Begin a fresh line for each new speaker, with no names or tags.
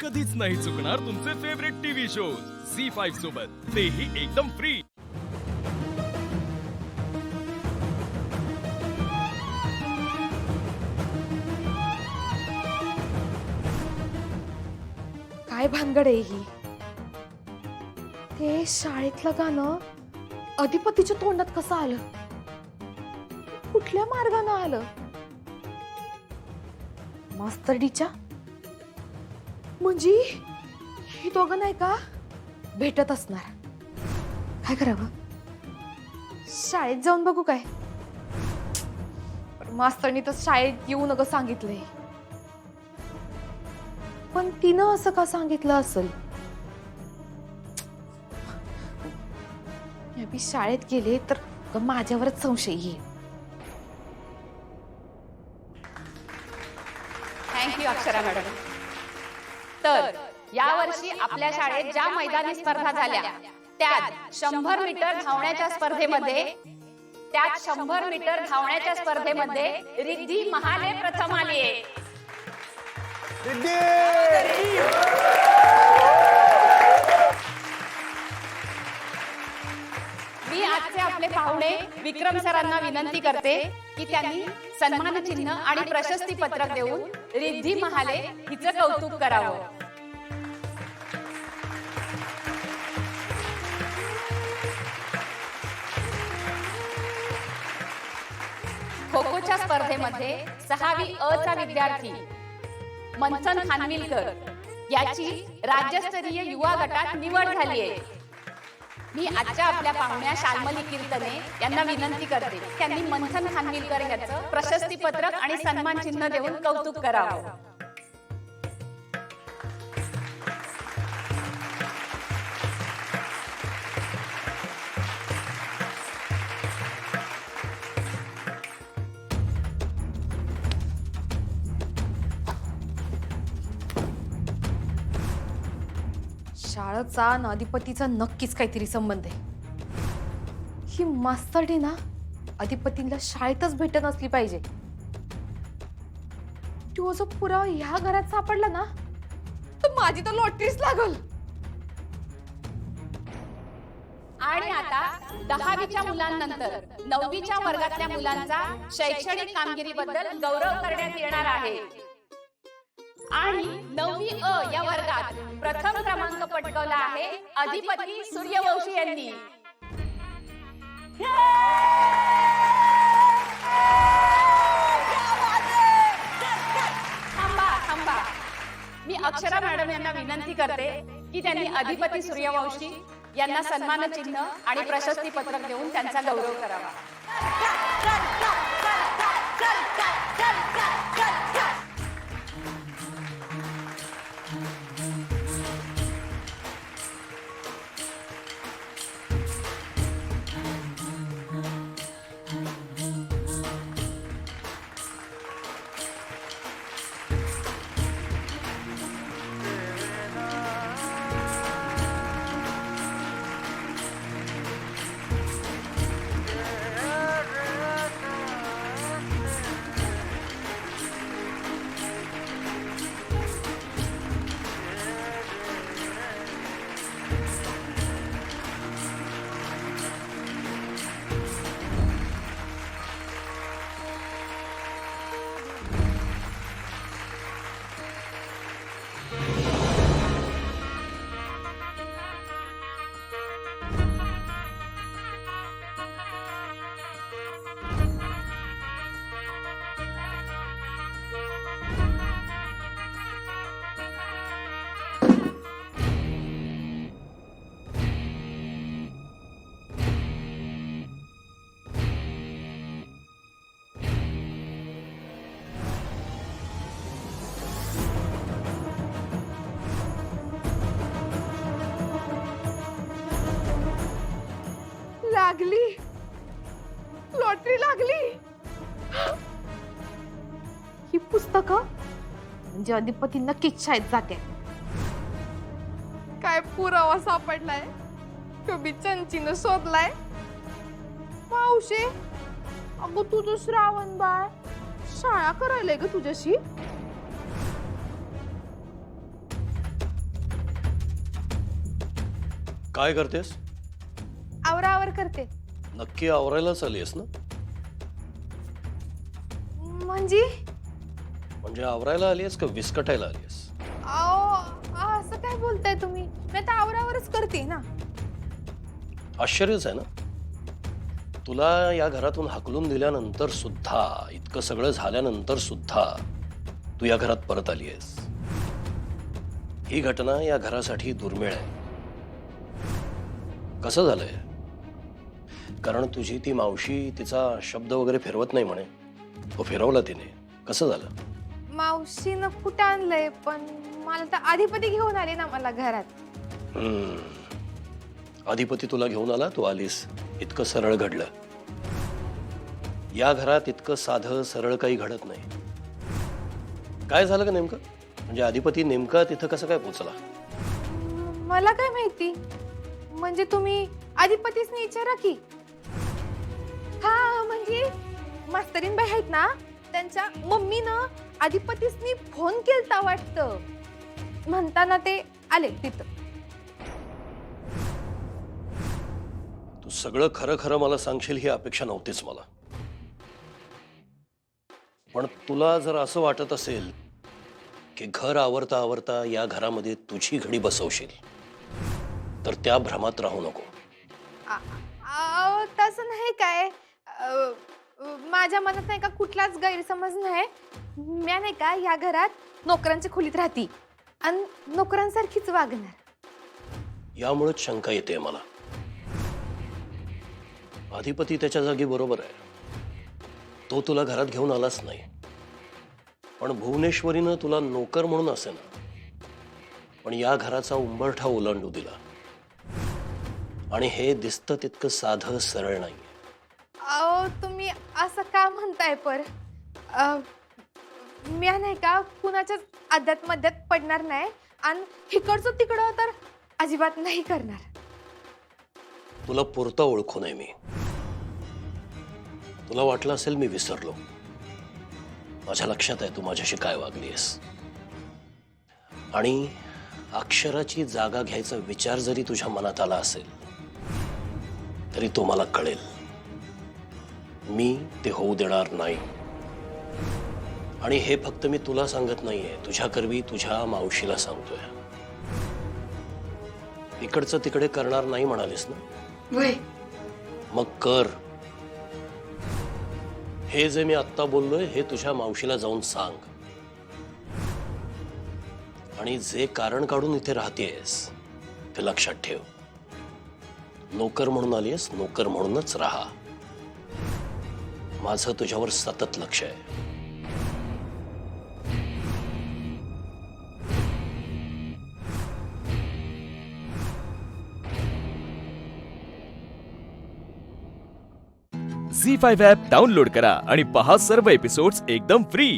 कधीच नाही चुकणार तुमचे फेवरेट टीव्ही शोज झी5 सोबत, तेही एकदम फ्री।
काय भानगड आहे ही? ते शाळेतलं गाणं अधिपतीच्या तोंडात कसं आलं? कुठल्या मार्गाने आलं? मास्तरडीच्या? म्हणजे ही दोघं नाही का भेटत असणार? काय करावं? शाळेत जाऊन बघू काय? पण मास्तरनी तर शाळेत येऊ नका सांगितलंय। पण तिनं असं का सांगितलं असेल? मी शाळेत गेले तर माझ्यावरच संशय येईल।
Thank you Akshara madam. तर यावर्षी आपल्या शाळेत ज्या मैदानी स्पर्धा झाल्या त्यात 100 मीटर धावण्याच्या स्पर्धेमध्ये रिद्धी महाले प्रथम आली आहे। मी आजचे आपले पाहुणे विक्रम सरांना विनंती करते की त्यांनी सन्मान चिन्ह आणि प्रशस्ती पत्रक देऊन रिद्धी महाले हिचं कौतुक करावं। खो खोच्या स्पर्धेमध्ये 6वी अ चा विद्यार्थी मंथन खानविलकर याची राज्यस्तरीय युवा गटात निवड झाली आहे। मी आजच्या आपल्या पाहुण्या शाल्मली कीर्तने यांना विनंती करते त्यांनी मंथन खानविलकर याचं प्रशस्ती पत्रक आणि सन्मान चिन्ह देऊन कौतुक करावं।
शाळेचा आणि अधिपतीचा नक्कीच काहीतरी संबंध आहे। ही मास्तरडी ना अधिपतीला शाळेतच भेटत असली पाहिजे। तो जो पुरावा ह्या घरात सापडला ना तर माझी तर लॉटरीच लागल।
आणि आता 10वीच्या मुलांनंतर 9वीच्या वर्गातल्या मुलांचा शैक्षणिक कामगिरीबद्दल गौरव करण्यात येणार आहे। आणि 9वी अ या वर्गात प्रथम क्रमांक पटकावला आहे अधिपती सूर्यवंशी यांनी। थांबा। मी अक्षरा मॅडम यांना विनंती करते की त्यांनी अधिपती सूर्यवंशी यांना सन्मान चिन्ह आणि प्रशस्ती पत्रक देऊन त्यांचा गौरव करावा।
लागली, लॉटरी लागली। ही पुस्तकं म्हणजे अधिपती नक्कीच शाळेत जाते। काय पुरावा सापडलाय? कभी चंचीनं शोधलाय? मावशी, अगं तुझं श्रावण बाळ शाळा करायला ग तुझ्याशी?
काय करतेस?
आवरावर करते.
नक्की आवरायलाच आलीस ना?
म्हणजे
म्हणजे आवरायला आलीस का विस्कटायला आलीस?
असं काय बोलताय तुम्ही? मी तर आवरावरच करते ना.
आश्चर्यच आहे ना. तुला या घरातून हाकलून दिल्यानंतर सुद्धा, इतकं सगळं झाल्यानंतर सुद्धा तू या घरात परत आली आहेस. ही घटना या घरासाठी दुर्मिळ आहे. कसं झालंय? कारण तुझी ती मावशी तिचा शब्द वगैरे फिरवत नाही म्हणे. तो फिरवला तिने. कसं झालं?
मावशीनं कुठं आणलंय, पण मला तर अधिपती घेऊन आले ना मला घरात.
अधिपती तुला घेऊन आला, तू आलीस. इतकं सरळ घडलं. या घरात इतकं साधं सरळ काही घडत नाही. काय झालं का नेमकं? म्हणजे अधिपती नेमका तिथं कसं काय पोचला?
मला काय माहिती. म्हणजे तुम्ही अधिपतीसनी विचारा की. हा म्हणजे मास्तरीनबाई आहेत ना, त्यांच्या मम्मीनं अधिपतीसनी फोन केलता वाटतं. म्हणताना ते आले तिथं.
तू सगळं खरं खरं मला सांगशील ही अपेक्षा नव्हतीच मला. पण तुला जर असं वाटत असेल की घर आवरता आवरता या घरामध्ये तुझी घडी बसवशील, तर त्या भ्रमात राहू नको.
तसं नाही काय. माझ्या मनात नाही का कुठलाच गैरसमज नाही. मी नाही का या घरात नोकरांच्या खोलीत राहती आणि नोकरांसारखीच वागणार.
यामुळेच शंका येते मला. अधिपती त्याच्या जागी बरोबर आहे. तो तुला घरात घेऊन आलाच नाही, पण भुवनेश्वरीनं तुला नोकर म्हणून असे ना, पण या घराचा उंबरठा ओलांडू दिला. आणि हे दिसतं तितकं साधं सरळ नाही.
तुम्ही असं का म्हणताय पर? मी नाही का कुणाच्याच आद्यात मध्यात पडणार नाही आणि इकडचं तिकडं तर अजिबात नाही करणार.
तुला पुरता ओळखू नये मी. तुला वाटलं असेल मी विसरलो. माझ्या लक्षात आहे तू माझ्याशी काय वागलीस. आणि अक्षराची जागा घ्यायचा विचार जरी तुझ्या मनात आला असेल तरी तो मला कळेल. मी ते होऊ देणार नाही. आणि हे फक्त मी तुला सांगत नाहीये, तुझ्याकरवी तुझ्या मावशीला सांगतोय. इकडचं तिकडे करणार नाही म्हणालीस ना? मग कर. हे जे मी आत्ता बोललोय हे तुझ्या मावशीला जाऊन सांग. आणि जे कारण काढून इथे राहतेस ते लक्षात ठेव. नोकर म्हणून आलीस, नोकर म्हणूनच राहा. माझं तुझ्यावर सतत लक्ष आहे.
झी5 ॲप डाउनलोड करा आणि पहा सर्व एपिसोड्स एकदम फ्री.